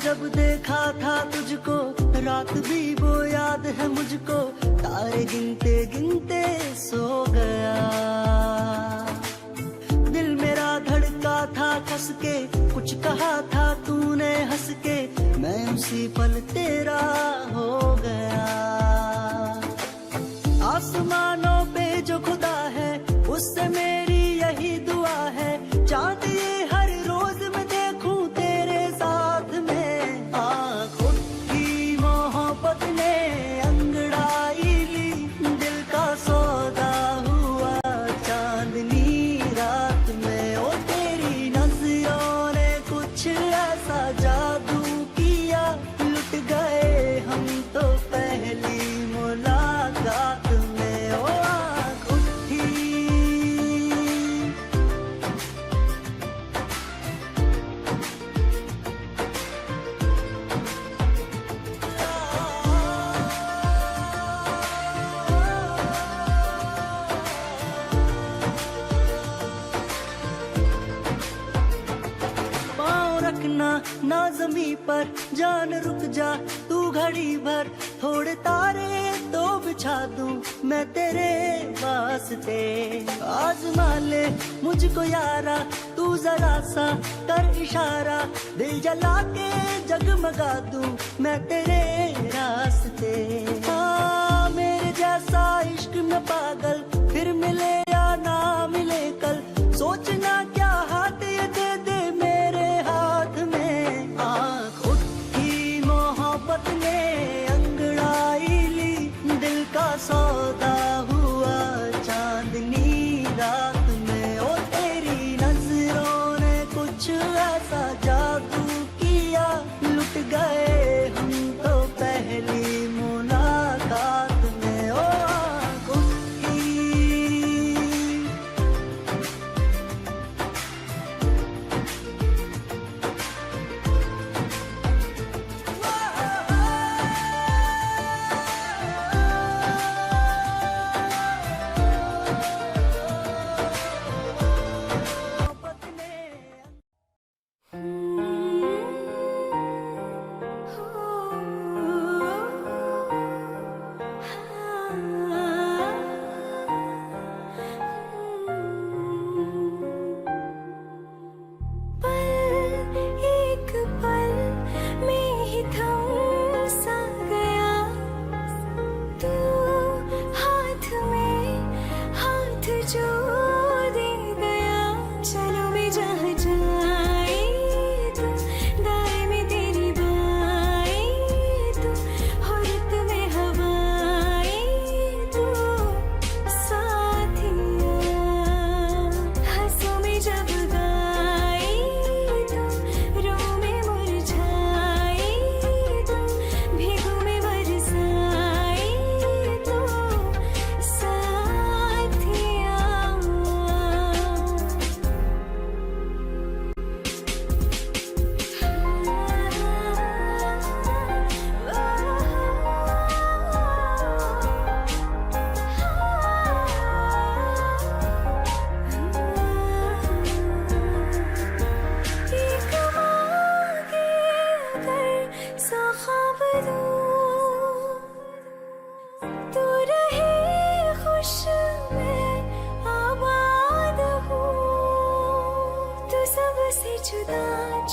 जब देखा था तुझको, रात भी वो याद है मुझको, तारे गिनते गिनते सो गया। दिल मेरा धड़का था कस के, कुछ कहा था तूने हंस के, मैं उसी पल तेरा हो गया। आसमानों पे जो खुदा है, उससे मेरी यही दुआ है, चांद ये हर रोज मैं देखूं तेरे साथ में। आँख उठी मोहब्बत ने अंगड़ाई ली, दिल का सौदा हुआ चांदनी रात में। ओ तेरी नजरों ने कुछ ऐसा जादू किया, लुट गए हम तो पहली मुलाकात में। ओ आँख उठी पाँव रखना ना जमी पर, जान रुक जा तू घड़ी भर, थोड़े तारे तो बिछा दूं मैं तेरे वास्ते। आजमा ले मुझको यारा, तू जरा सा कर इशारा, दिल जला के जगमगा दूं मैं तेरे रास्ते। हाँ मेरे जैसा इश्क में पागल, फिर मिले या ना मिले कल, सोचना क्या हाथ ये दे दे मेरे हाथ में। आँख उठी मोहब्बत ने अंगड़ाई ली, दिल का सौदा हुआ चांदनी रात में। ओ तेरी नजरों ने कुछ ऐसा जादू किया, लुट गए हम तो पहली मुलाकात में। ओ आँख उठी मोहब्बत ने एक पल में ही थम सा गया, तू हाथ में हाथ जो दे गया। चलो मैं जहाँ जाए तू, दाएं में तेरी बाएं तू, हुर्रत में हवाएं तू, साथिया। हंसों में जब गाए तू, रो में मुरझाए तू, भीगों में बरसाए तू, साथिया। एक मांगे अगर सौ ख्वाब दूं, तू रहे खुश मैं आबाद हूँ। तू सबसे जुदा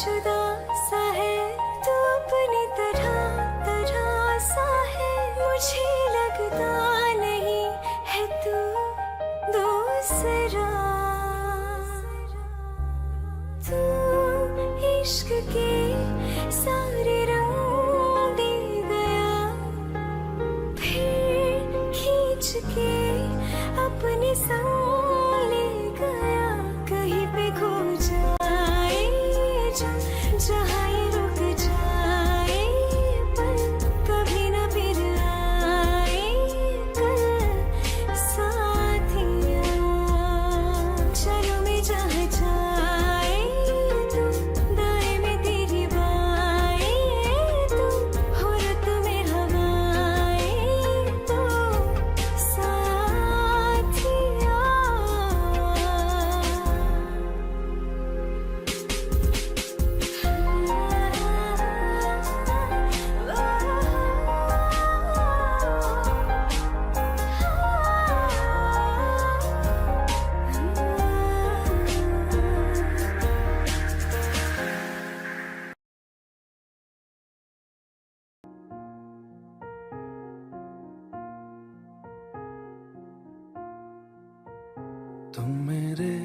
जुदा सा है, तू अपनी तरह तरह सा है, मुझे लगता नहीं है तू दूसरा। तू इश्क के सारे रंग दे गया, फिर खींच के अपने संग ले गया। कहीं पे खो जाए जो, जहाँ ये रुक जाए पर, कभी न फिर आए कल, साथिया। चलो मैं जहाँ जाए तू, दाएं में तेरी बाएं तुम मेरे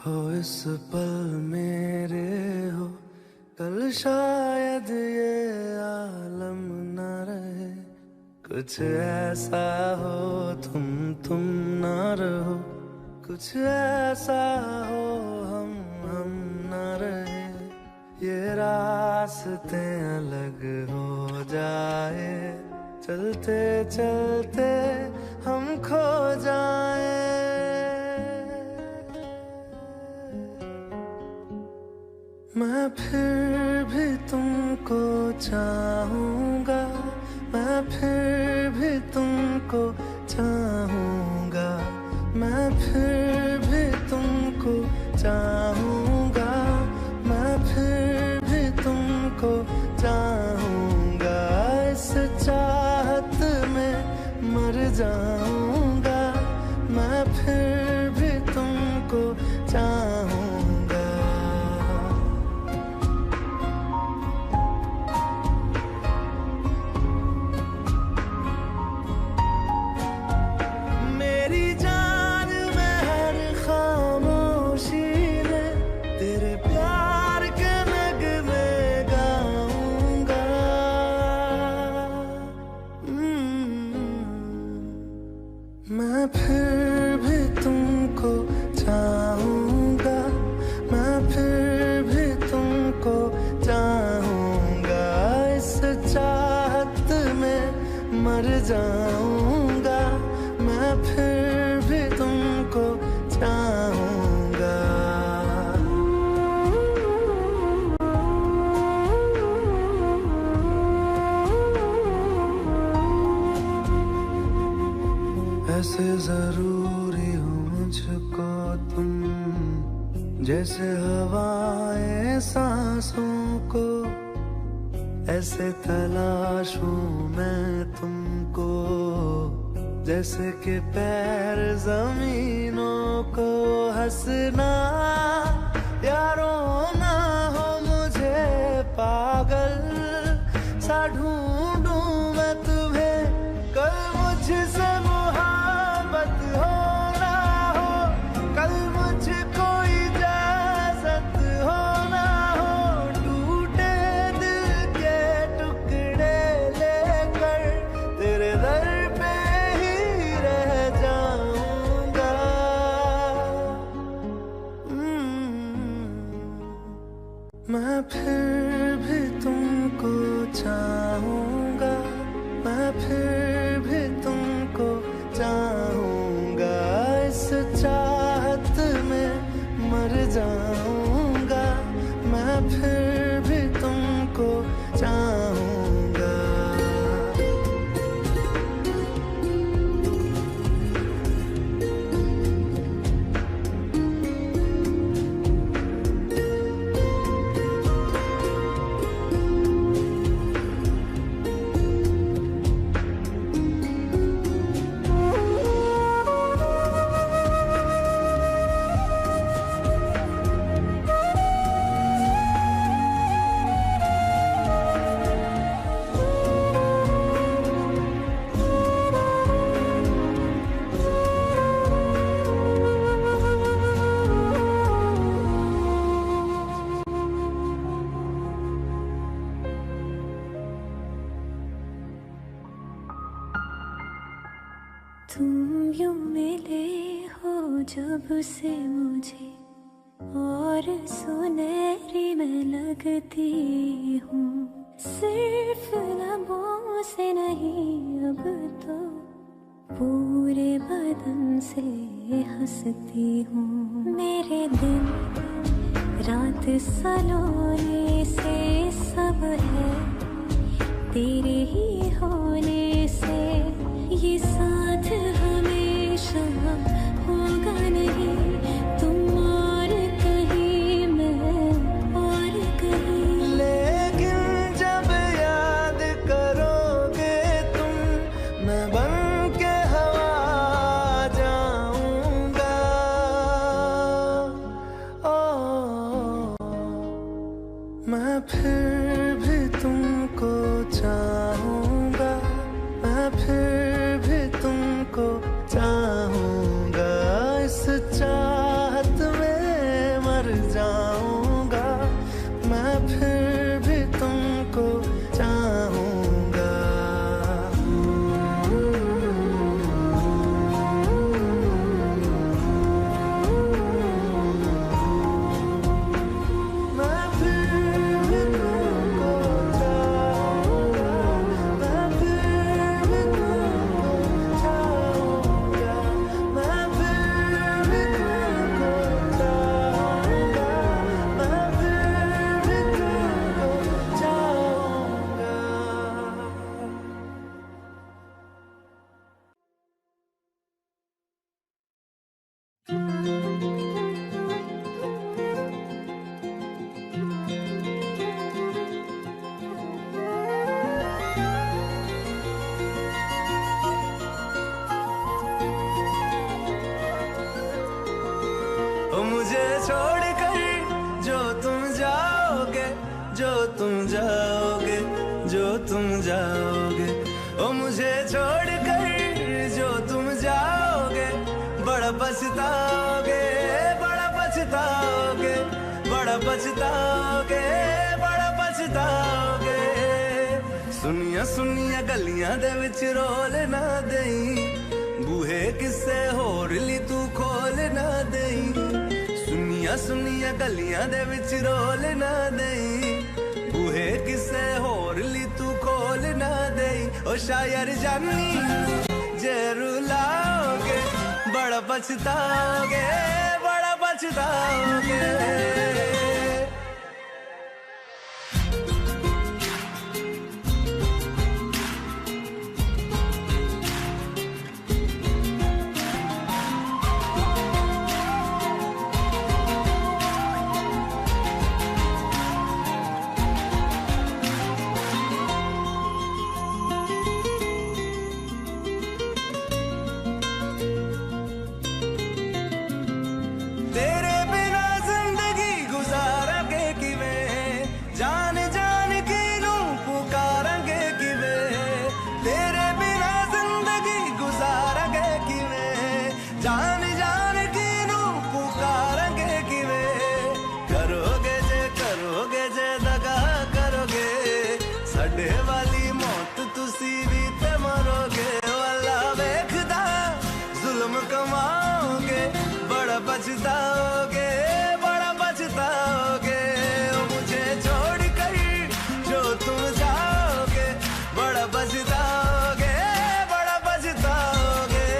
हो इस पल मेरे हो, कल शायद ये आलम न रहे। कुछ ऐसा हो तुम न रहो, कुछ ऐसा हो हम न रहे। ये रास्ते अलग हो जाए, चलते चलते हम खो जाए। मैं फिर भी तुमको चाहूँगा, मैं फिर भी तुमको चाहूँगा, मैं फिर भी तुमको चाहूँगा, मैं फिर भी तुमको चाहूँगा। इस चाहत में मर जाऊँगा, मैं फिर भी तुमको चाहूँगा। मैं फिर भी तुमको चाहूँगा, मैं फिर भी तुमको चाहूँगा। इस चाहत में मर जाऊँगा, मैं फिर भी तुमको चाहूँगा। ऐसे जरूरी हो मुझको तुम, जैसे हवाएं सांसों को। ऐसे तलाशूं मैं तुमको, जैसे कि पैर जमीनों को। हंसना या रोना हो मुझे पागल सा ढूंढूं मैं तुम्हें। कल मुझसे मैं फिर भी तुमको चाहूँगा, मैं फिर भी तुमको चाहूँगा। इस चाहत में मर जाऊँगा, मैं फिर भी तुमको चाहूँगा। तुम यूं मिले हो जब से मुझे, और सुनहरी मैं लगती हूँ। सिर्फ लबों से नहीं अब तो पूरे बदन से हंसती हूँ। मेरे दिन रात सलोने से सब है तेरे ही होने से। ये साथ हमेशा होगा नहीं, तुम और कहीं मैं और कहीं। लेकिन जब याद करोगे तुम, मैं बन के हवा जाऊंगा। मैं फिर भी तुमको चाहूँगा, मैं फिर भी तुमको चाहूँगा। ओ मुझे छोड़ कर जो तुम जाओगे, जो तुम जाओगे, जो तुम जाओगे, ओ मुझे छोड़ कर जो तुम जाओगे, बड़ा पछताओगे, बड़ा पछताओगे, बड़ा पछताओगे, बड़ा पछताओगे। सुनिया सुनिया गलियां दे विच रोल ना देई, बूहे किसे होर ली तू खोल ना देई। सुनिया सुनिया गलियां दे विच रोल ना देई, बूहे किसे होर ली तू खोल ना देई। ओ शायर जानी जे रुलाओगे, बड़ा पछताओगे, बड़ा पछताओगे। तेरे बिना जिंदगी गुजारांगे किवें, जान जान के नू पुकारांगे किवें। तेरे बिना जिंदगी गुजारांगे किवें, जान जान के नू पुकारांगे किवें। करोगे जे दगा करोगे, साडे वाली मौत तुसी भी ते मरोगे। अल्लाह वेखदा जुल्म कमाओगे, बड़ा पछताओगे, बड़ा पछताओगे। ओ मुझे छोड़ कर जो तुम जाओगे, बड़ा पछताओगे, बड़ा पछताओगे।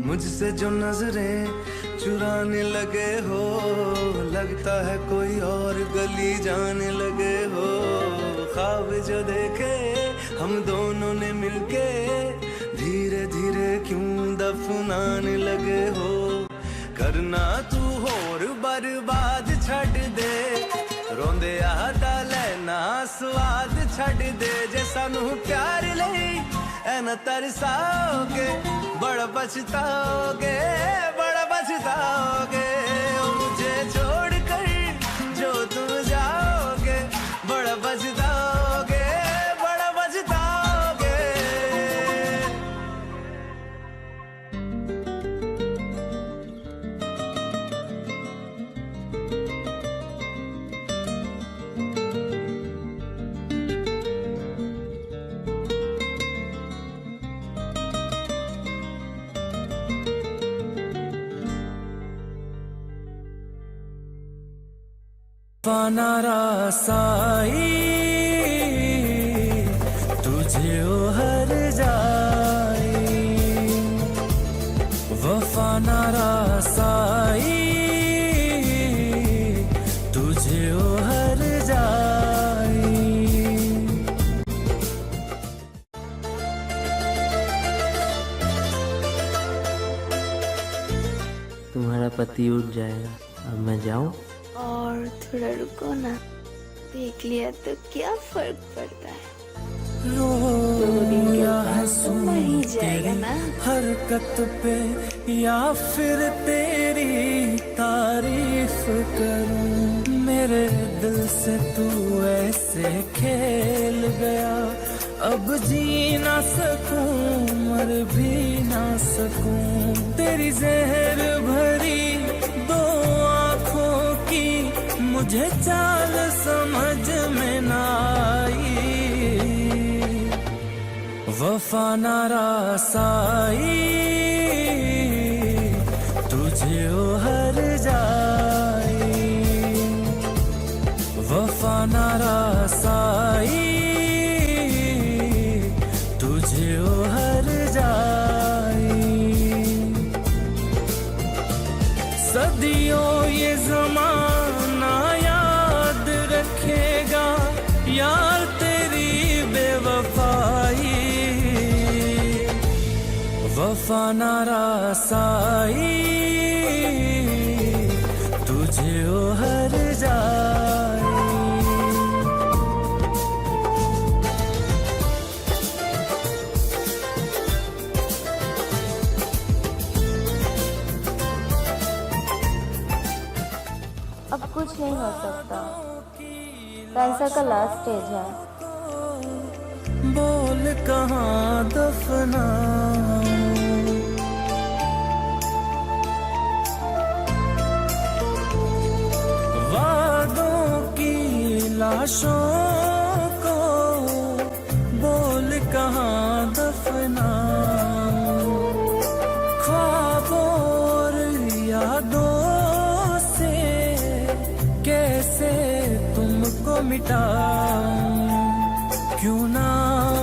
मुझसे जो नजरें चुराने लगे हो, लगता है कोई और गली जाने लगे हो। ख्वाब जो देखे हम दोनों ने मिलके, धीरे धीरे क्यों दफनाने लगे हो। करना तू होर बर्बाद छड़ दे, रोंदे आदा लेना स्वाद छड़ दे। जे सानू प्यार लई ऐना तरसाओगे, बड़ा पछताओगे, बड़ा पछताओगे। ओ मुझे छोड़ कर जो तुम जाओगे, बड़ा पछताओगे, बड़ा पछताओगे। वफाना रासाई तुझे ओ हर जाई, वफाना रासाई तुझे ओ हर जाई। तुम्हारा पति उठ जाएगा, अब मैं जाऊं? और थोड़ा रुको ना, देख लिया तो क्या फर्क पड़ता है। दो दिन के बाद तो मर ही जाएगा ना। हरकत पे या फिर तेरी तारीफ करूं, मेरे दिल से तू ऐसे खेल गया, अब जी ना सकूं मर भी ना सकूं। तेरी जहर भरी दो आँखों की मुझे चाल समझ में ना आई, वफा ना रासाई तुझे ओ हर जाई, वफा ना रासाई तुझे ओ हर जाई। सदियों ये ज़माना याद रखेगा वफा नारासाई तुझे ओ हर जाए। अब कुछ नहीं हो सकता, कैंसर का लास्ट स्टेज है। बोल कहाँ दफनाऊं, वादों की लाशों को बोल कहाँ दफनाऊं, ख्वाबों और यादों से कैसे तुमको मिटाऊं, क्यों ना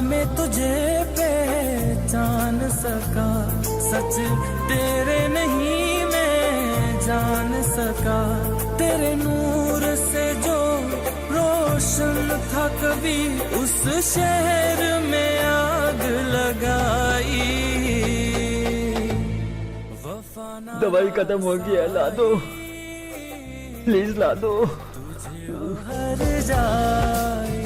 मैं तुझे पहचान सका, सच तेरे नहीं मैं जान सका, तेरे नूर से जो रोशन था कभी उस शहर में आग लगाई। दवाई खत्म हो गया, ला दो प्लीज, ला दो। हर जाए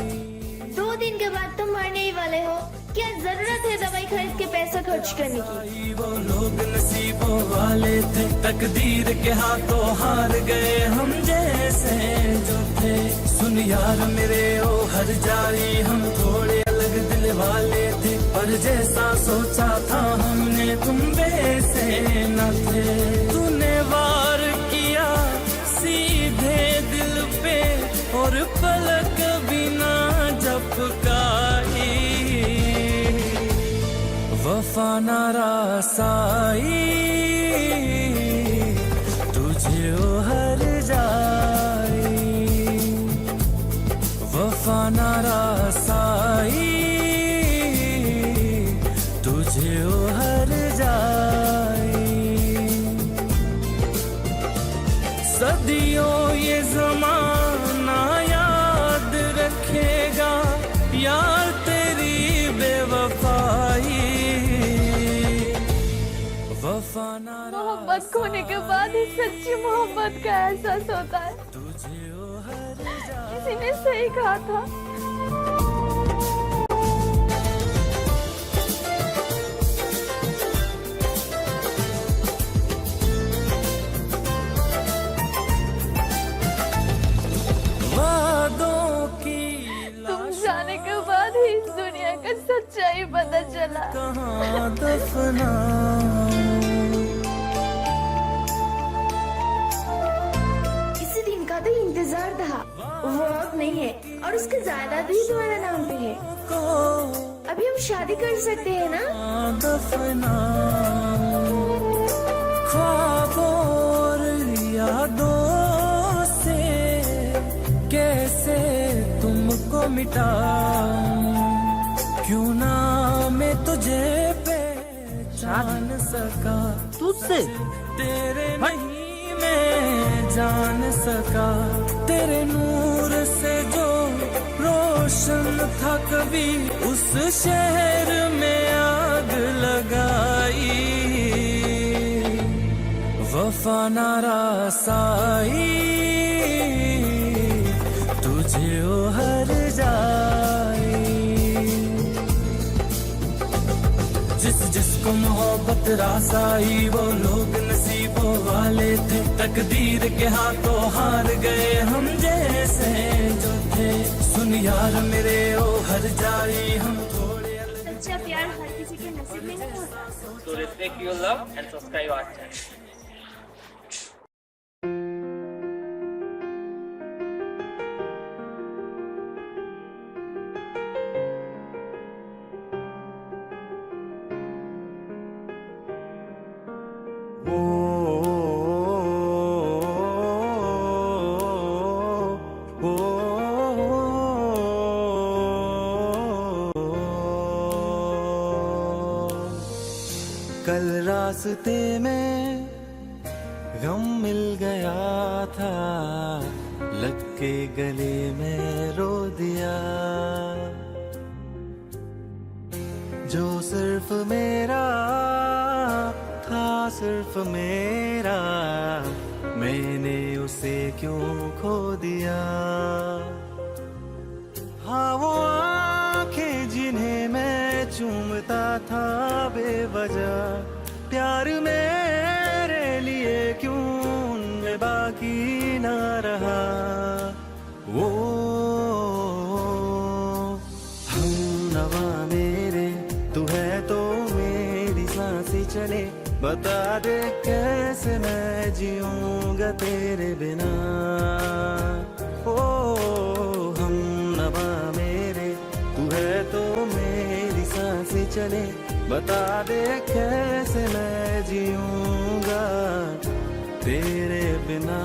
2 दिन के बाद तुम मरने ही वाले हो, क्या जरूरत है दवाई खरीद के पैसा खर्च करने की। वो लोग नसीबों वाले थे, तकदीर के हाथों हार गए हम जैसे जो थे। सुन यार मेरे ओ हर जाई, हम थोड़े अलग दिल वाले थे, पर जैसा सोचा था हमने तुम वैसे न थे। तूने वार किया सीधे दिल पे और पलक बिना झपकाई, वफा नारासाई तुझे ओ हर जाए। वफा नारासाई तुझे ओ हर जाए। सदियों ये ज़माना याद रखेगा यार तेरी बेवफाई, वफा मोहब्बत खोने के बाद ही सच्ची मोहब्बत का एहसास होता है। तुझे ओ हर जाए। किसी ने सही कहा था, वादों की तुम जाने के बाद ही इस दुनिया का सच्चाई पता चला। कहाँ दफनाऊं, इसी दिन का तो इंतजार था, वो अब नहीं है और उसकी जायदाद भी तुम्हारे नाम पे है। को अभी हम शादी कर सकते हैं ना। दफनाऊं, ख्वाबों और यादों से कैसे तुमको मिटाऊं, क्यों ना मैं तुझे पहचान सका, तुझसे तेरे नहीं मैं जान सका, तेरे नूर से जो रोशन था कभी उस शहर में आग लगाई, वफा नारासाई तुझे ओ हर जाए। जिसको मोहब्बत रासाई वो लोग नसीबों वाले थे, तकदीर के हाथों हार गए हम जैसे जो थे। सुन यार मेरे ओ हर जाई, हम थोड़े अलग। सच्चा प्यार हर किसी के नसीब में नहीं होता। So respect your love and subscribe our channel. कल रास्ते में गम मिल गया था, लग के गले में रो दिया, जो सिर्फ मेरा सिर्फ मेरा, मैंने उसे क्यों खो दिया। हाँ वो आंखें जिन्हें मैं चूमता था बेवजह, प्यार मेरे लिए क्यों उनमें बाकी ना रहा। वो हम नवा मेरे, तू है तो मेरी सांसें चले, बता दे कैसे मैं जीऊंगा तेरे बिना। ओ हम नवा मेरे, तू है तो मेरी सांसें चले, बता दे कैसे मैं जीऊंगा तेरे बिना।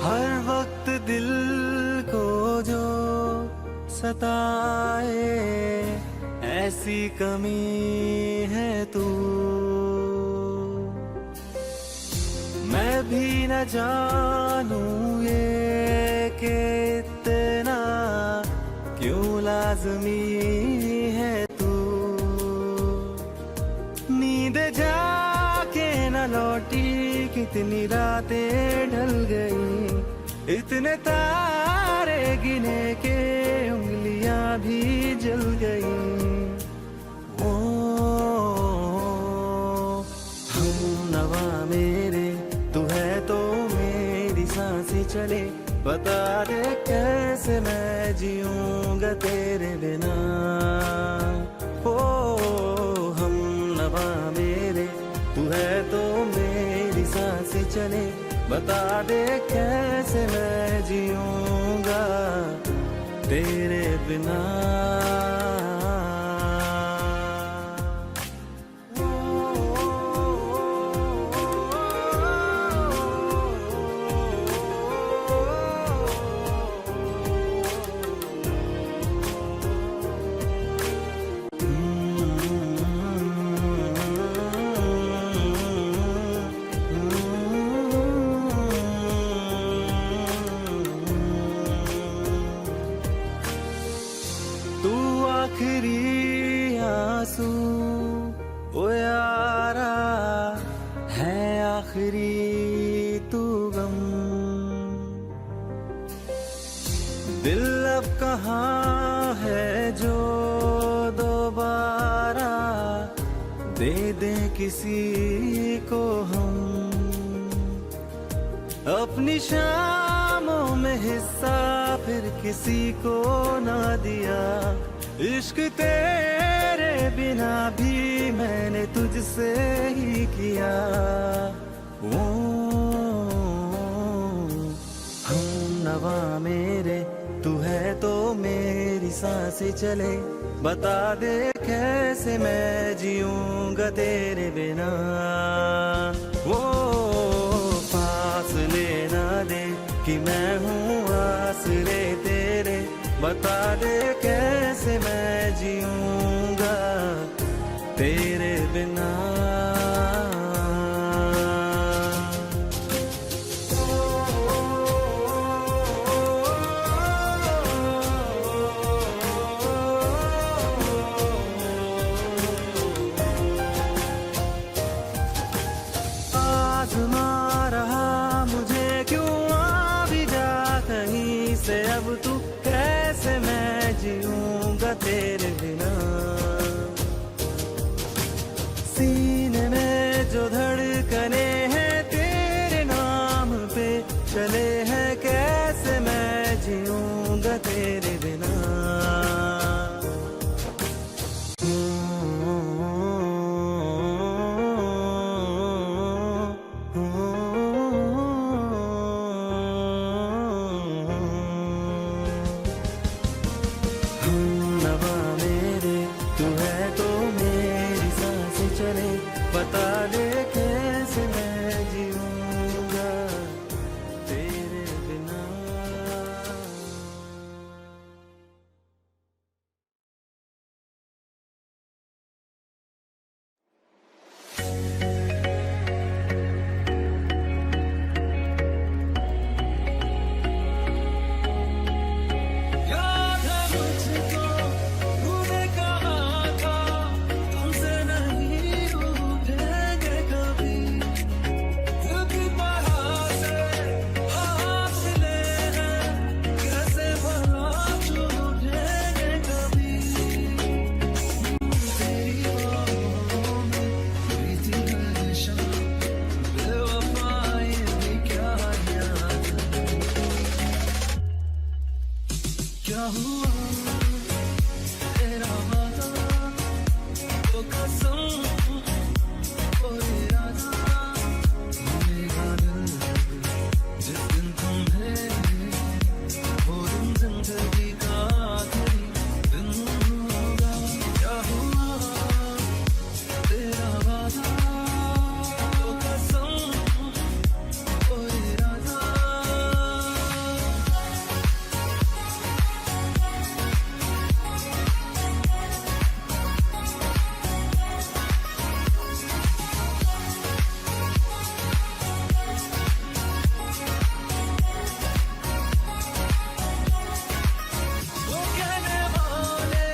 हर वक्त दिल को जो सताए, ऐसी कमी है तू। मैं भी न जानूं ये कि इतना क्यों लाज़मी है तू। नींद जाके न लौटी, कितनी रातें ढल गई, इतने तारे गिने के उंगलियां भी जल गई। ओ हम नवा मेरे, तू है तो मेरी सांसें चले, बता दे कैसे मैं जीऊंगा तेरे बिना। ओ हम नवा मेरे, तू है तो मेरी सांसें चले, बता दे कैसे मैं जीऊंगा तेरे बिना। आखिरी आंसू ओ यारा है, आखिरी तू गम। दिल अब कहाँ है जो दोबारा दे दे किसी को हम। अपनी शामों में हिस्सा फिर किसी को ना दिया, इश्क तेरे बिना भी मैंने तुझसे ही किया। ओ हम नवा मेरे, तू है तो मेरी सांसें चले, बता दे कैसे मैं जीऊंगा तेरे बिना। वो फासले ना दे कि मैं हूँ आसरे तेरे, बता दे कैसे मैं जीऊंगा तेरे बिना। आज़मा रहा मुझे क्यों आ भी जा कहीं से, अब तू कैसे मैं जीऊंगा तेरे बिना। सीने में जो धड़कने हैं तेरे नाम पे चले हैं, कैसे मैं जीऊंगा तेरे बिना। बता दे कैसे मैं क्या हुआ तेरा वादा वो कसम वो इरादा मेरा दिल जिस दिन तुम्हें वो दिन जिंदगी का आखिरी दिन होगा क्या हुआ तेरा वादा वो कसम वो इरादा वो कहने वाले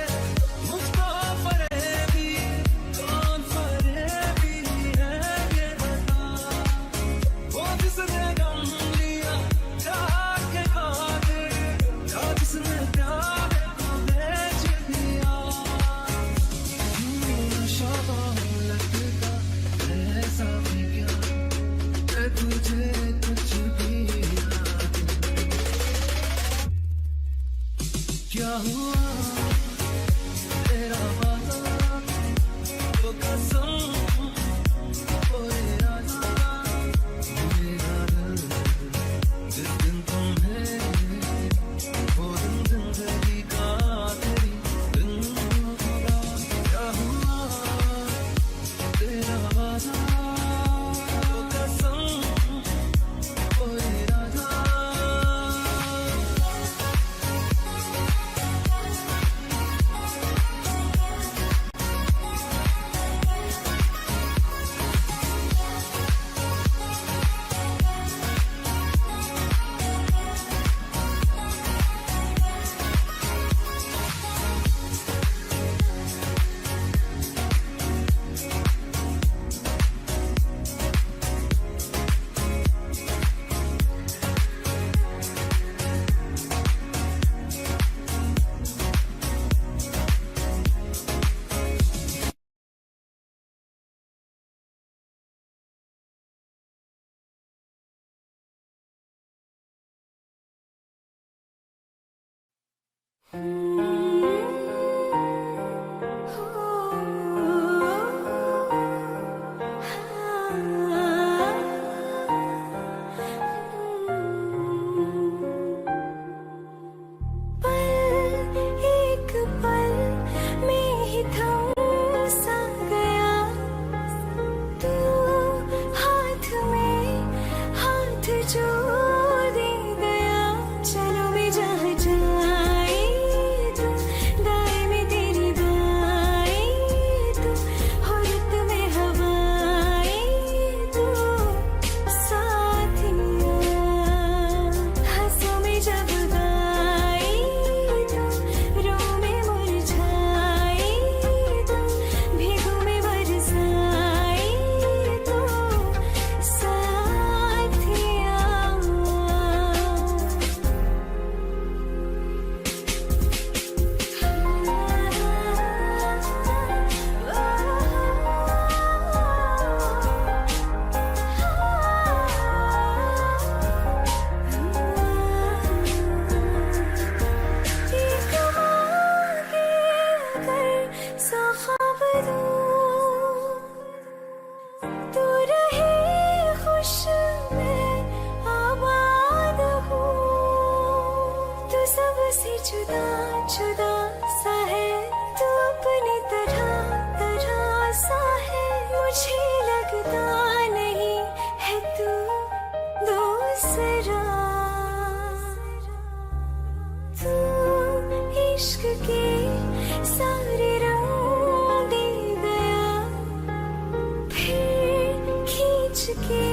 मुझको फरेबी कौन फरेबी है ये बता वो जिसने गम लिया प्यार के खातिर या जिसने प्यार को बेच दिया नशा लगता ऐसा भी क्या है तुझे कुछ भी याद क्या हुआ तेरा वादा वो कसम वो इरादा मेरा दिल जिस दिन तुम्हें वो दिन जिंदगी का आखिरी दिन होगा क्या हुआ तेरा वादा वो कसम वो इरादा एक पल में ही थम सा गया तू हाथ में हाथ जो दे गया चलो मैं जहाँ जाए तू दाएं में तेरी बाएं तू औरत में हवाएं तू साथिया हंसों में जब गाए तू रो में मुरझाए तू भीगों में बरसाए तू साथिया तू रहे खुश मैं आबाद हूँ तू सबसे जुदा जुदा सा है तू अपनी तरह तरह सा है मुझे लगता नहीं है तू दूसरा तू इश्क के सारे रंग दे गया फिर खींच के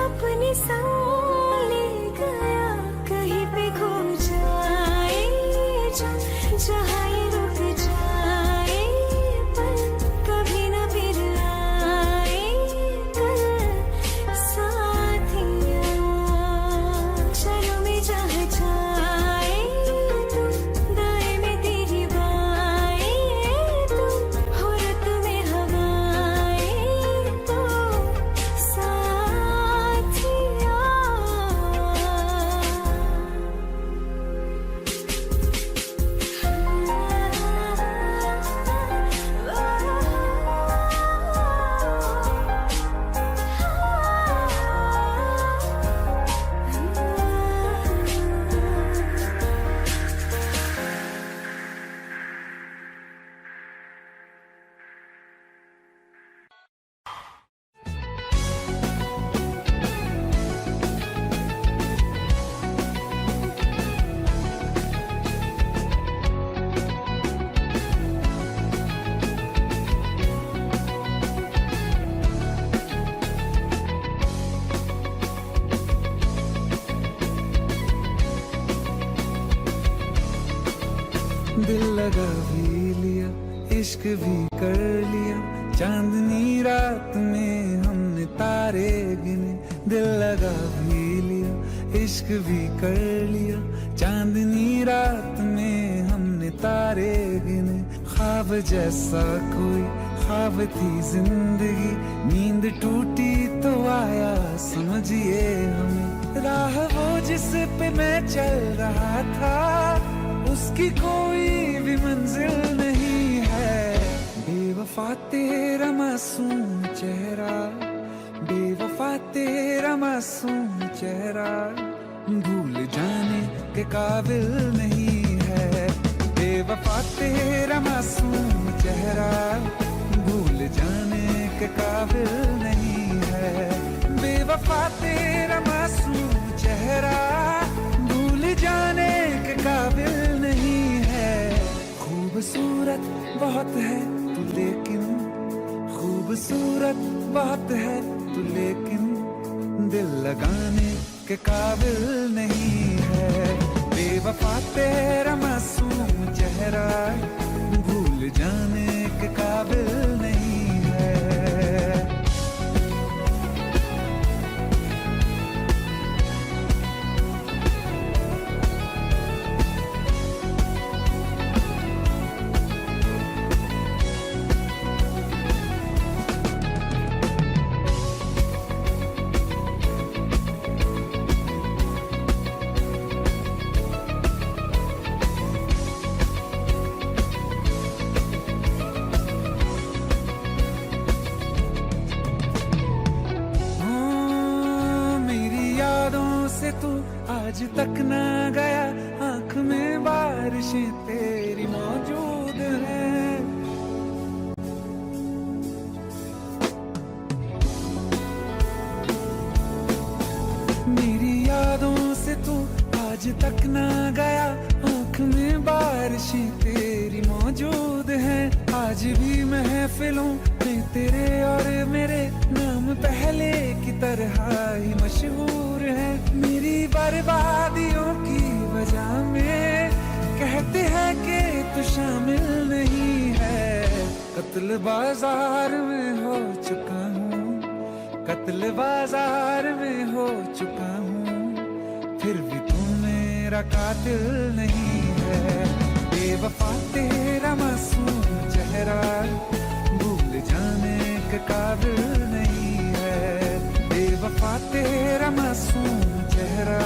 अपने संग ले गया कहीं पे खो जाए जहाँ ये रुक जाए पर कभी न फिर आए कल साथिया दिल लगा भी लिया, इश्क भी कर लिया, चांदनी रात में हमने तारे गिने। दिल लगा भी लिया, इश्क भी कर लिया, चांदनी रात में हमने तारे गिने। ख्वाब जैसा कोई ख्वाब थी जिंदगी, नींद टूटी तो आया समझिए हमें। राह वो जिस पे मैं चल रहा था, उसकी कोई भी मंजिल नहीं है। बेवफा तेरा मासूम चेहरा, बेवफा तेरा मासूम चेहरा, भूल जाने के काबिल नहीं है। बेवफा तेरा मासूम चेहरा, भूल जाने के काबिल नहीं है। बेवफा तेरा मासूम चेहरा, भूल जाने के काबिल नहीं है। खूबसूरत बहुत है तू लेकिन, खूबसूरत बहुत है तू लेकिन, दिल लगाने के काबिल नहीं है। बेवफा तेरा मासूम चेहरा, भूल जाने के काबिल नहीं है। से तू आज तक ना गया, आंख में बारिशें तेरी मौजूद हैं। मेरी यादों से तू आज तक ना गया, आंख में बारिशें तेरी मौजूद हैं। आज भी महफिलों में तेरे और मेरे नाम पहले की तरह ही मशहूर है। मेरी बर्बादियों की वजह में कहते हैं कि तू शामिल नहीं है। कत्ल बाजार में हो चुका हूँ, कत्ल बाजार में हो चुका हूँ, फिर भी तू मेरा कातिल नहीं है। बेवफा तेरा मासूम चेहरा, भूल जाने के काबिल नहीं है। बेवफा तेरा मासूम चेहरा,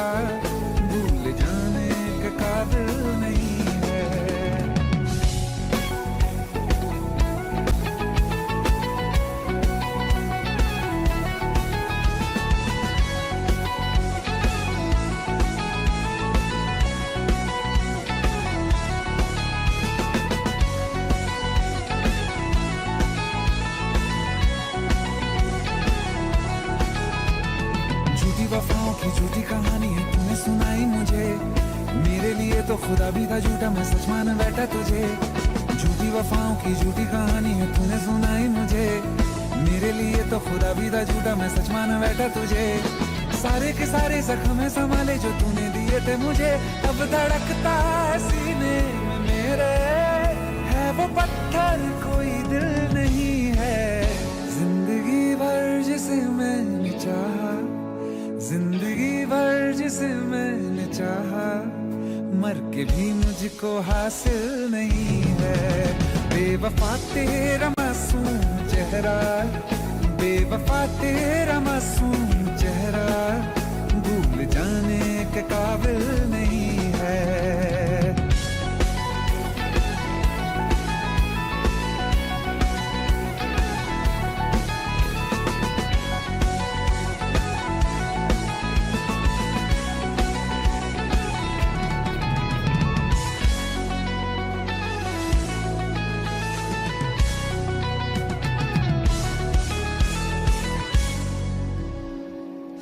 भूल जाने के काबिल नहीं है। वफाओं की झूठी कहानी है तूने सुनाई मुझे, मेरे लिए तो खुदा भी था झूठा, मैं सच मान बैठा तुझे। झूठी वफाओं की झूठी कहानी है तूने सुनाई मुझे, मेरे लिए तो खुदा भी था झूठा, मैं सच मान बैठा तुझे। सारे के सारे जख्म संभाले जो तूने दिए थे मुझे, अब धड़कता है सीने में मेरे, है वो पत्थर कोई दिल नहीं है। जिंदगी भर जिसे मैंने चाहा, जिंदगी भर जिसे मैंने चाहा, मर के भी मुझको हासिल नहीं है। बेवफा तेरा मासूम चेहरा, बेवफा तेरा मासूम चेहरा, भूल जाने के काबिल नहीं है।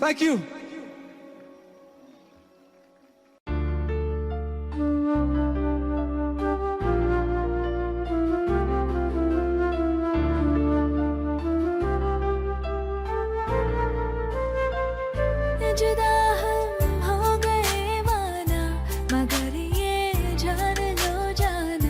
Thank you. जुदा हम हो गए माना, मगर ये जान लो जाना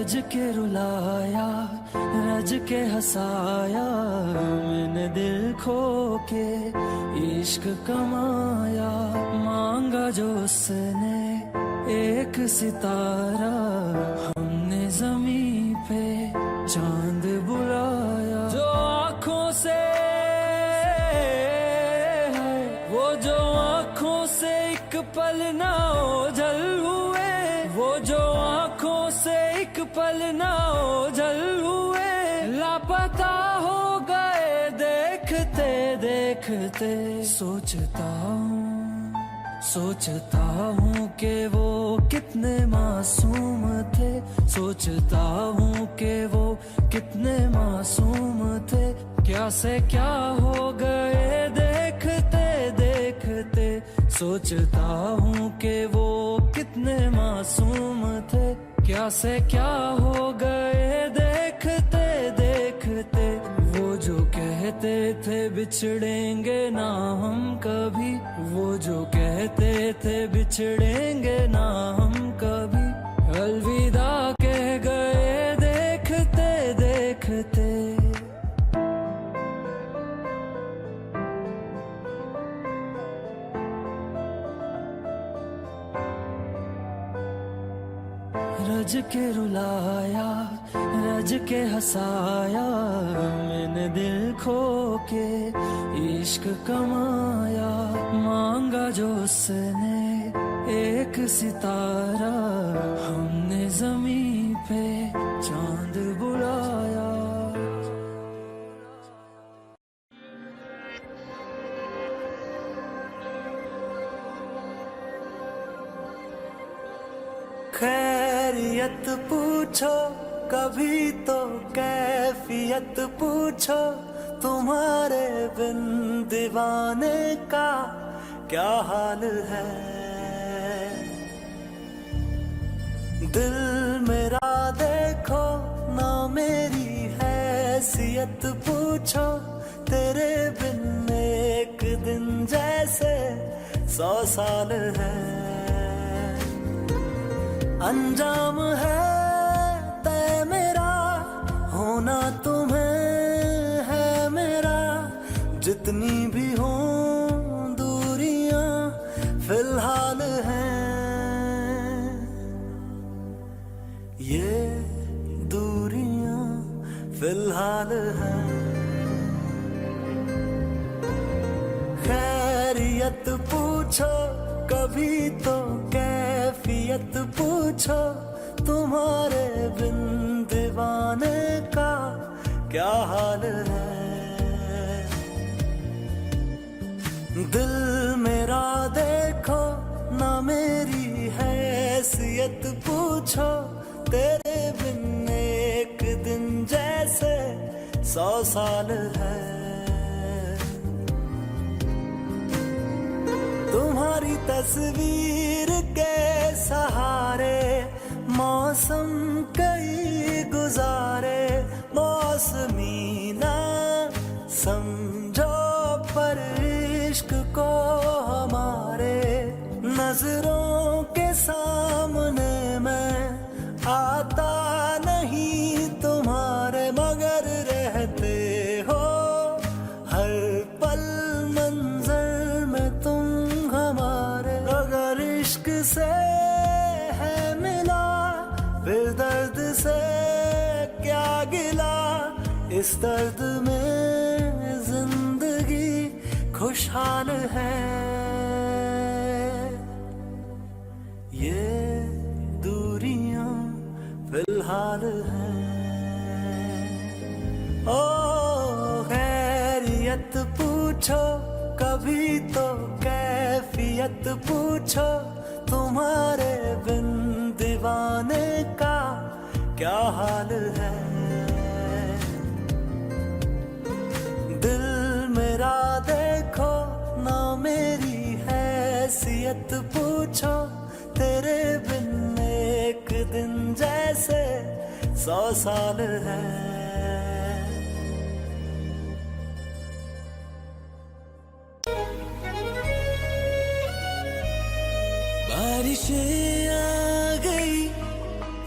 रज के रुलाया, रज के हंसाया, मैंने दिल खो के इश्क कमाया। मांगा जो उसने एक सितारा, हमने जमीन पे चांद बुलाया। जो आँखों से वो जो आँखों से एक पल ना ओझल हुए, वो जो आँखों से एक पल ना ओझल हुए, लापता हो गए देखते देखते। सोचता हूँ कि वो कितने मासूम थे, सोचता हूँ कि वो कितने मासूम थे। क्या से क्या हो गए देखते देखते। सोचता हूँ कि वो कितने मासूम थे, क्या से क्या हो गए देखते देखते। वो जो कहते थे बिछड़ेंगे ना हम कभी, वो जो कहते थे बिछड़ेंगे ना हम कभी, अलविदा कह गए देखते देखते। रज के रुलाया, रज के हंसाया, मैंने दिल खो के इश्क कमाया। मांगा जो उसने एक सितारा, हमने जमीन पे चांद बुलाया। खैरियत पूछो कभी तो कैफियत पूछो, तुम्हारे बिन दीवाने का क्या हाल है। दिल मेरा देखो ना मेरी हैसियत पूछो, तेरे बिन एक दिन जैसे 100 साल है। अंजाम है तय मेरा, होना तुम्हें है मेरा। जितनी भी हो दूरियां फिलहाल हैं, ये दूरियां फिलहाल हैं। खैरियत पूछो कभी तो कैफियत पूछो, तुम्हारे बिन दीवाने का क्या हाल है। दिल मेरा देखो ना मेरी हैसियत पूछो, तेरे बिन एक दिन जैसे 100 साल है। तुम्हारी तस्वीर के सहारे मौसम कई गुजारे, मौसमी ना समझो पर इश्क को हमारे। नजरों के सामने मैं आता नहीं तुम्हारे, मगर रहते हो हर पल मंजर में तुम हमारे। अगर इश्क से है मिला फिर दर्द से क्या गिला, इस दर्द में जिंदगी खुशहाल है। ये दूरियां फिलहाल हैं। ओ खैरियत पूछो कभी तो कैफियत पूछो, तुम्हारे बिन दीवाने का क्या हाल है। दिल मेरा देखो ना मेरी हैसियत पूछो, तेरे बिन एक दिन जैसे 100 साल है। बारिशें आ गई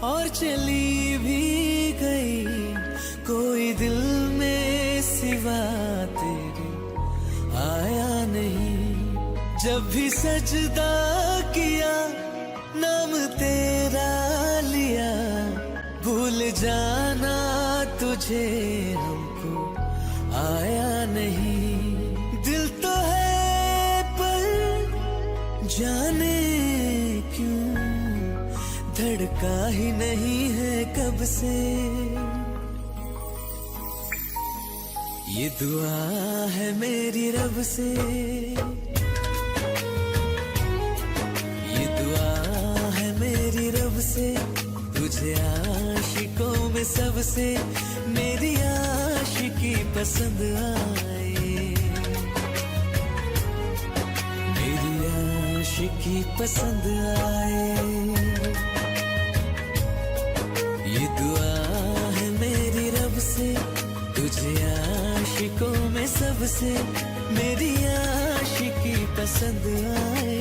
और चली भी गई, कोई दिल में सिवा तेरे आया नहीं। जब भी सजदा किया नाम तेरा लिया, भूल जाना तुझे हमको आया नहीं। दिल तो है पर जाने क्यों धड़का ही नहीं है कब से। ये दुआ है मेरी रब से, ये दुआ है मेरी रब से, तुझे आशिकों में सबसे मेरी आशिकी पसंद आए, मेरी आशिकी पसंद आए। ये दुआ है मेरी रब से, तुझे आशिकों में सबसे मेरी आशिकी पसंद आए,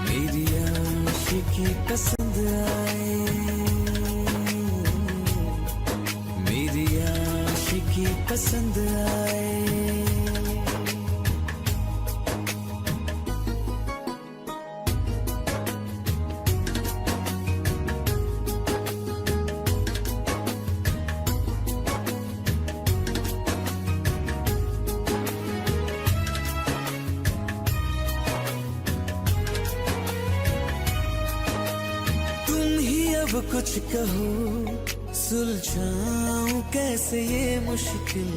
मेरी आशिकी पसंद आए, मेरी आशिकी पसंद आए। अब कुछ कहो सुलझाऊं कैसे ये मुश्किल,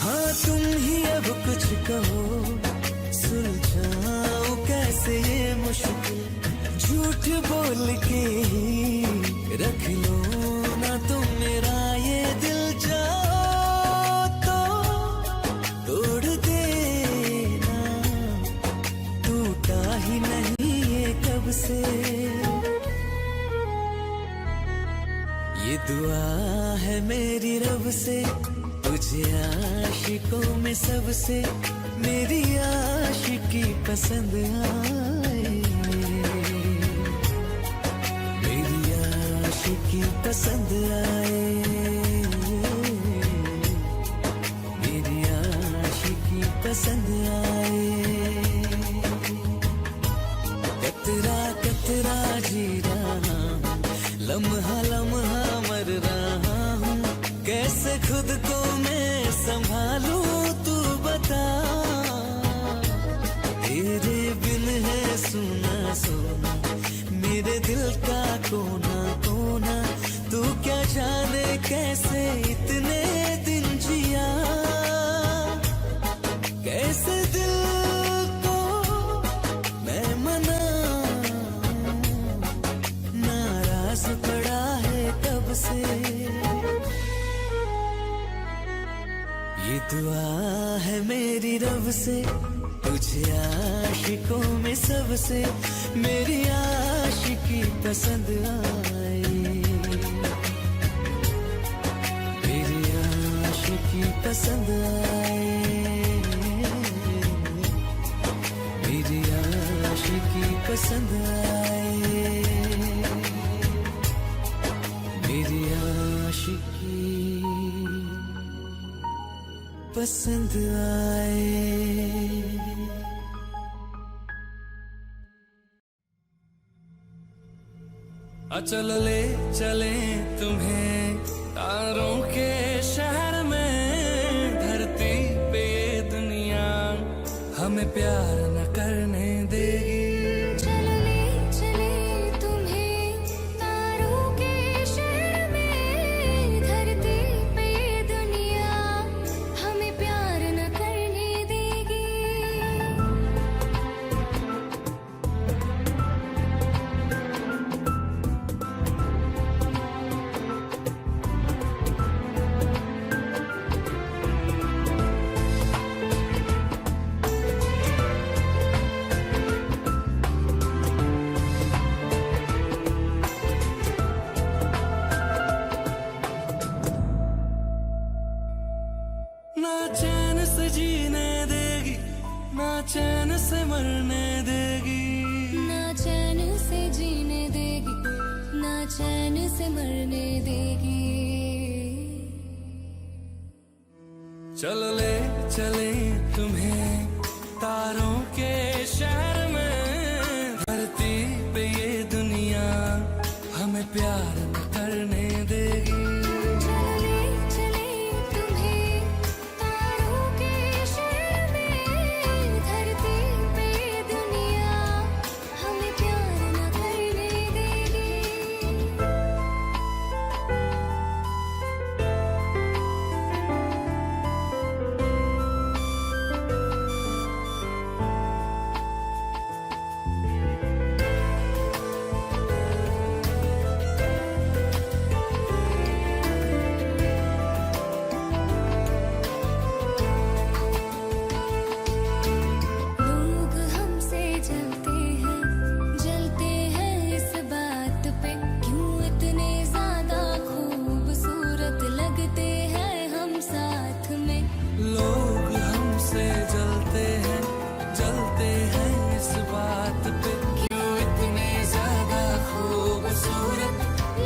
हाँ तुम ही अब कुछ कहो सुलझाऊं कैसे ये मुश्किल। झूठ बोल के ही रख लो ना तुम मेरा ये दिल, जाओ तो तोड़ देना, टूटा ही नहीं कब से। ये दुआ है मेरी रब से, तुझे आशिकों में सबसे मेरी आशिकी पसंद आए, मेरी आशिकी पसंद आए, मेरी आशिकी पसंद आए। कतरा कतरा जी रहा हूँ, लम्हा लम्हा मर रहा हूँ, कैसे खुद को मैं संभालूं तू बता। तेरे बिन है सुना सुना मेरे दिल का कोना कोना, तू क्या जाने कैसे इतने दिन जिया, कैसे दिल को मैं नाराज पड़ा है कब से। ये दुआ है मेरी रब से, तुझे आशिकों में सबसे मेरी आशिकी पसंद आए, मेरी आशिकी पसंद आए, मेरी आशिकी पसंद आए, मेरी आशिकी पसंद आए। चल ले चले तुम्हें तारों के शहर में, धरती पे ये दुनिया हमें प्यार न करने देगी। ना चैन से जीने देगी, ना चैन से मरने देगी। चैन से मरने देगी। चलो ले चले तुम्हें तारों के शहर में, धरती पे ये दुनिया हमें प्यार न करने देगी। चले चले तुम्हें तारों के शहर में, धरती पे दुनिया हमें प्यार न करने देगी। लोग हमसे जलते हैं इस बात पे, क्यों इतने ज्यादा खूबसूरत लगते हैं हम साथ में। लोग हमसे जलते हैं इस बात पे, क्यों इतने ज्यादा खूबसूरत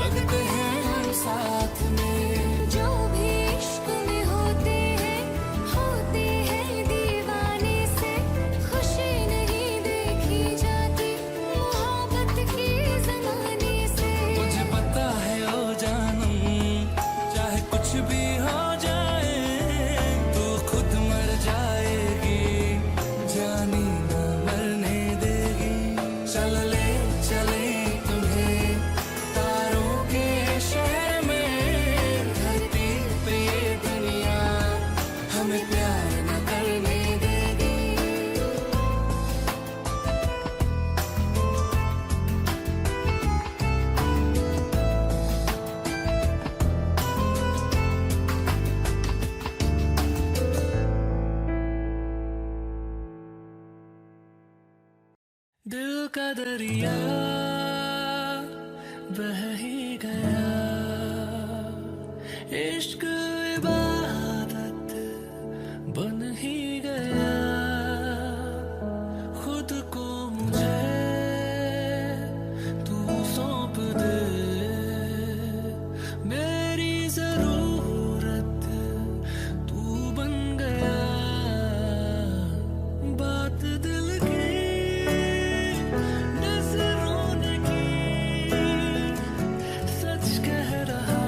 लगते हैं हम साथ में। जो भी इश्क में होते हैं दीवाने से, खुशी नहीं देखी जाती मोहब्बत की ज़माने से। मुझे पता है ओ जानम, चाहे कुछ भी हो जाए तो खुद मर जाएगी, जानी न मरने देगी। चल ले चले तुम्हें तारों के शहर में, धरती पे ये दुनिया हमें प्यार न करने देगी। दिल का दरिया बह ही गया, इश्क इबादत बन ही गया। खुद को मुझे तू सौंप दे, मेरी जरूरत तू बन गया। बात दिल की नजरों ने की, सच कह रहा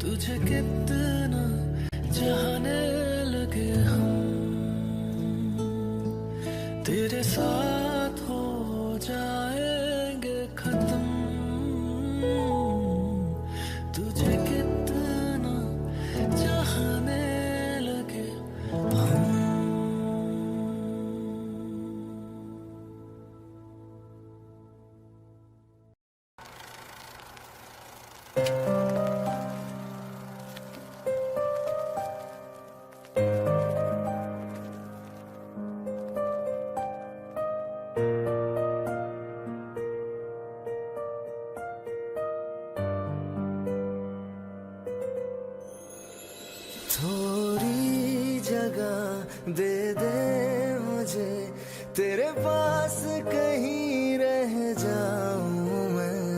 तुझे कितना चाहने लगे हम, तेरे साथ हो जाएंगे खत्म। तुझे कितना चाहने लगे हम। थोड़ी जगह दे दे मुझे, तेरे पास कहीं रह जाऊं मैं।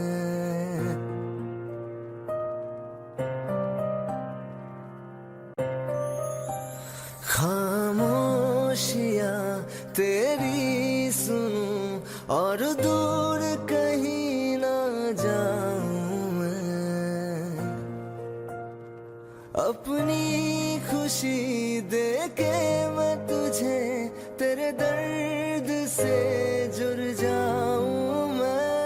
खामोशियां तेरी सुनूं और दूर कहीं ना जाऊं मैं। अपनी खुशी दे के मैं तुझे तेरे दर्द से जुड़ जाऊं मैं।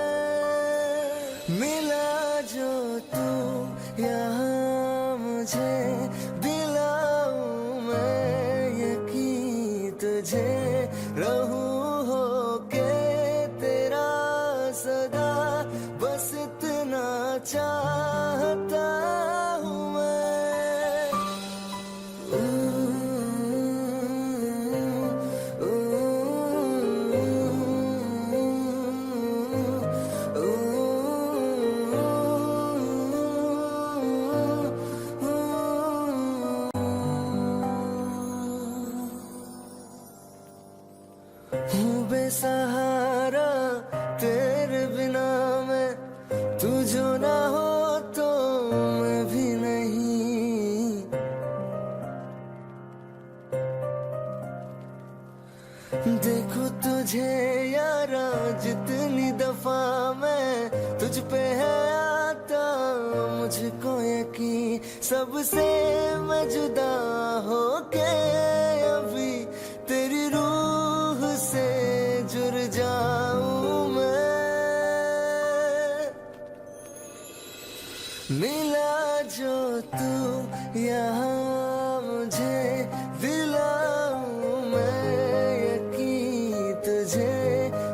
मिला जो तू यहाँ मुझे, दिलाऊं मैं यकीन तुझे। रहूं हो के तेरा सदा, बस इतना चाहता हूँ मैं। हूँ बेसहारा तेरे बिना मैं, तू जो ना हो तो मैं भी नहीं। देखो तुझे यारा जितनी दफा मैं तुझ पे है आता, मुझको यकीन सबसे मैं जुदा हो के अभी तेरी रूह से जुड़ जाऊं मैं। मिला जो तू यहाँ मुझे, दिलाऊं मैं यकीन तुझे।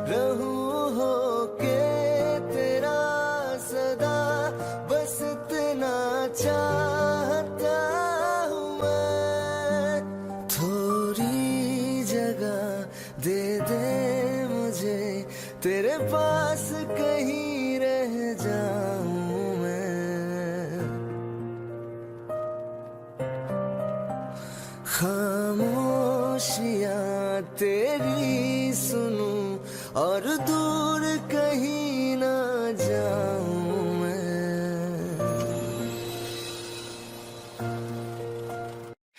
रहूं हो के तेरा सदा, बस इतना चाहता हूँ मैं। थोड़ी जगह दे दे मुझे, तेरे पास कहीं रह जाऊं मैं। खामोशियां तेरी सुनूं और दूर कहीं ना जाऊं मैं।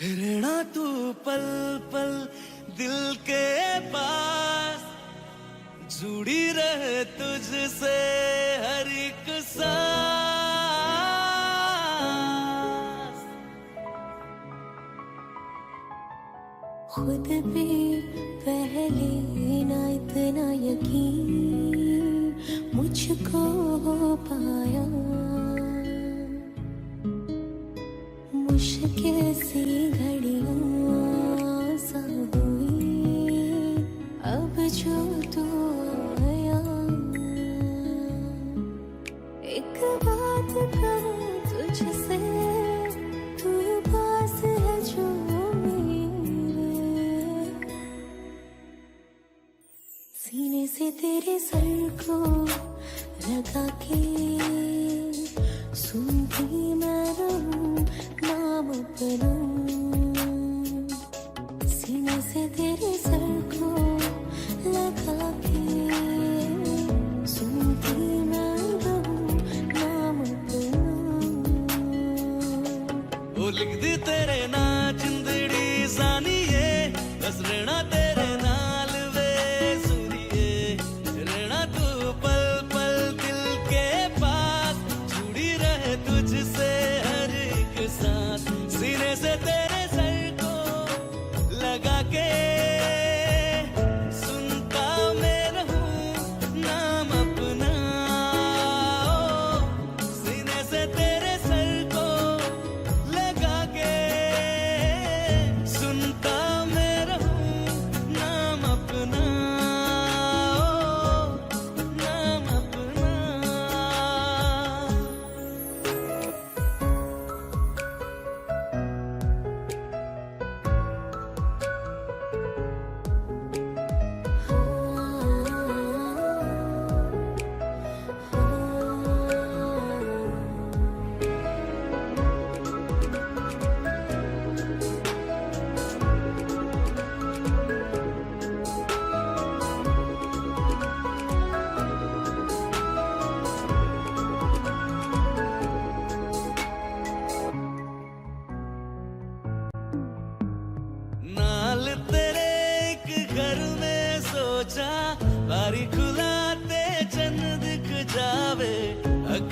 रहना तू पल पल दिल के पास, जुड़ी रहे तुझसे हर एक सांस। खुद भी पहले ना इतना यकीन मुझको हो पाया। मुश्किल सी घड़ियां सा हुई अब जो तू आया। एक बात कहूँ तुझसे, तू पास है जो सीने से तेरे सर को लगा के सुनती मैं रहूं नाम अपना। सीने से तेरे सर को लगा के सुनती मैं रहूं नाम अपना। वो लिख दी तेरे ना जिंदड़ी जानिए, बस रहना तेरे नाल वे सुनिए। रहना तू पल पल दिल के पास,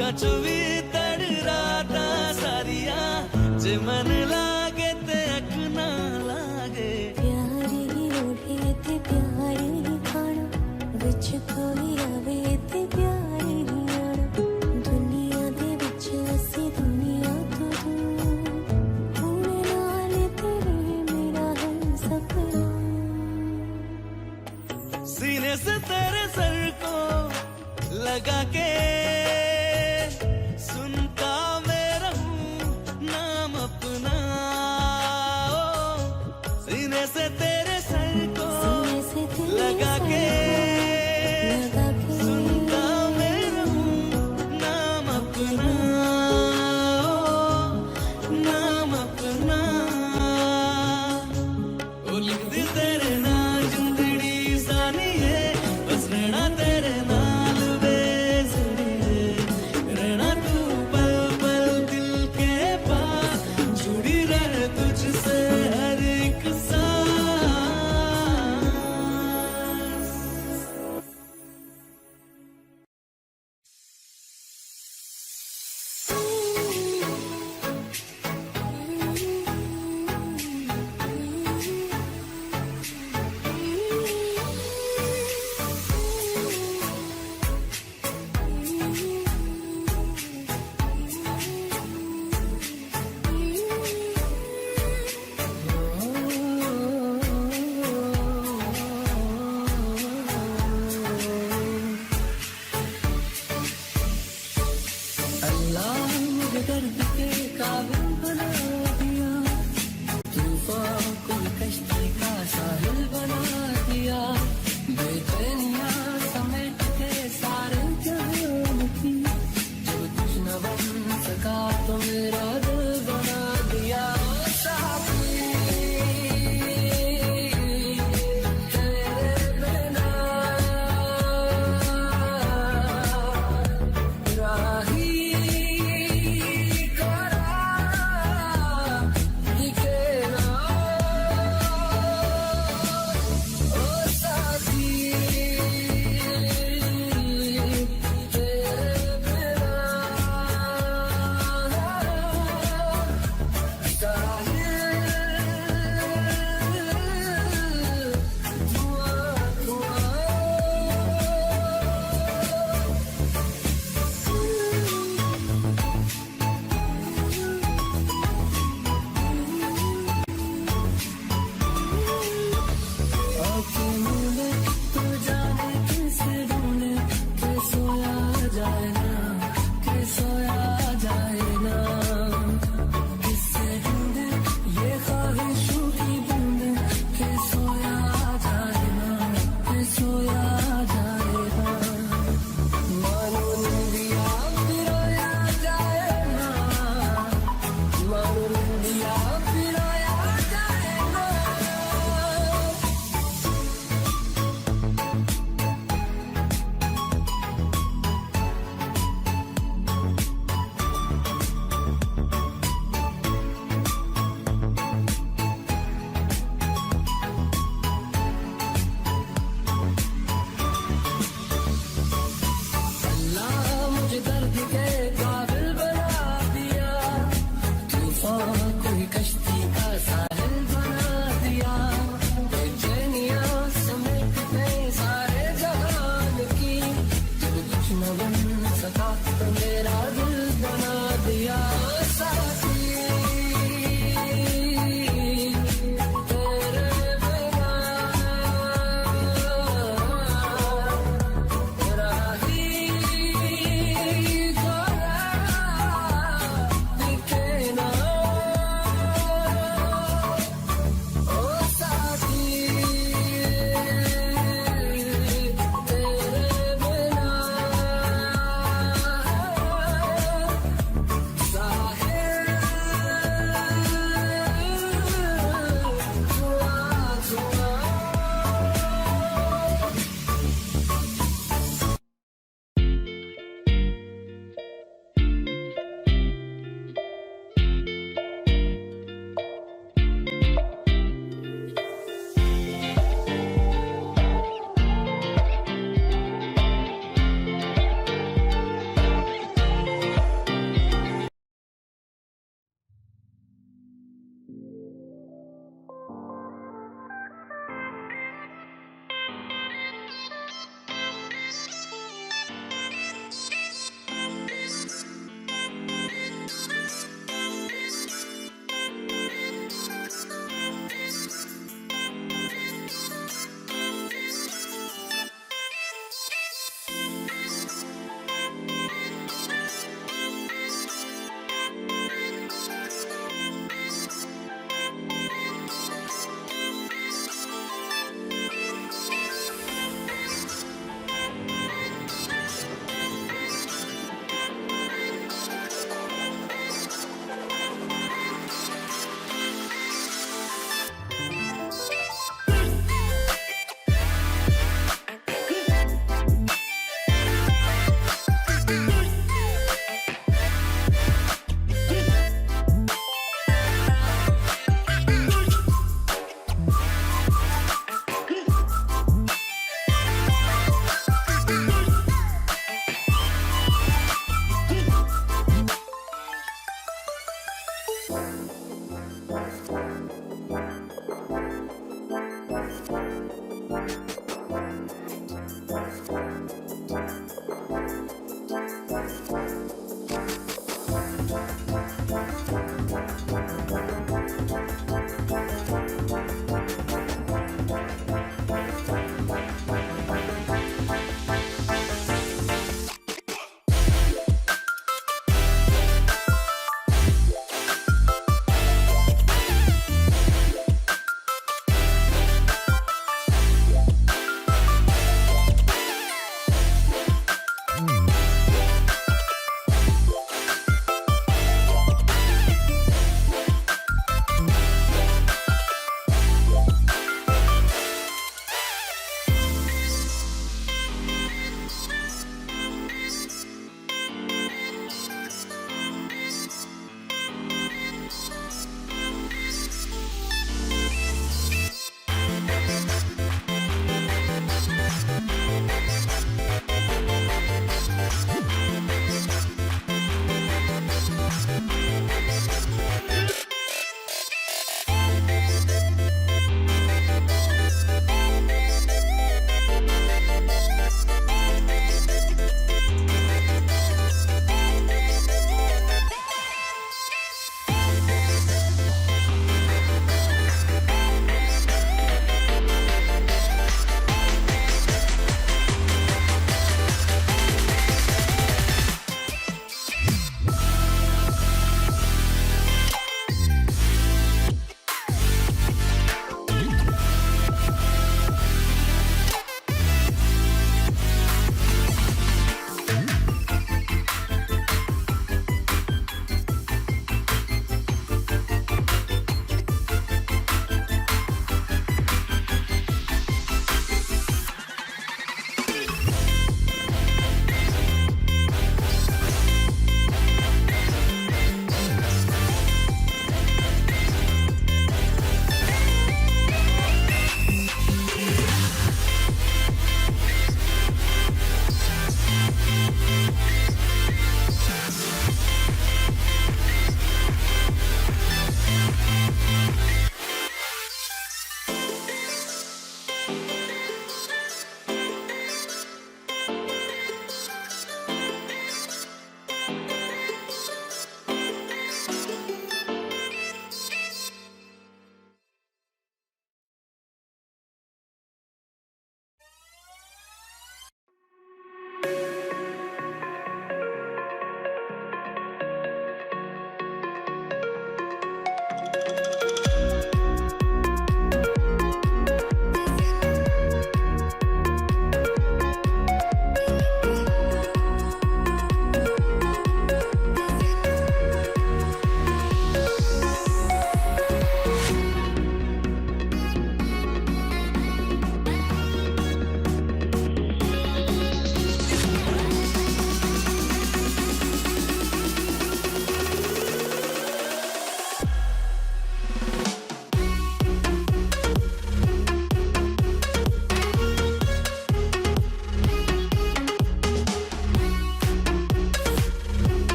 कचवी तड़ राता सारिया जे मन लागे ते अख ना लागे प्यारी ओढ़े ते प्यारी खाना विच कोई आवे ते प्यारी आना दुनिया दे विच असी दुनिया तो होने नाल तेरे मेरा है सपना सीने से तेरे सर को लगा के सुनता मैं रहूं नाम अपना सीने से तेरे सर को लगा के सुनता मैं रहूं नाम अपना नाम अपना ओ लिख दी तेरे नाल जिंदड़ी सानी है बस रहना तेरे नाल बेसरी रहना तू पल पल दिल के पास जुड़ी रहे तुझसे हर एक सांस अल्लाह मुझे दर्द के काबिल बना दिया तूफान को कश्ती का साहिल बना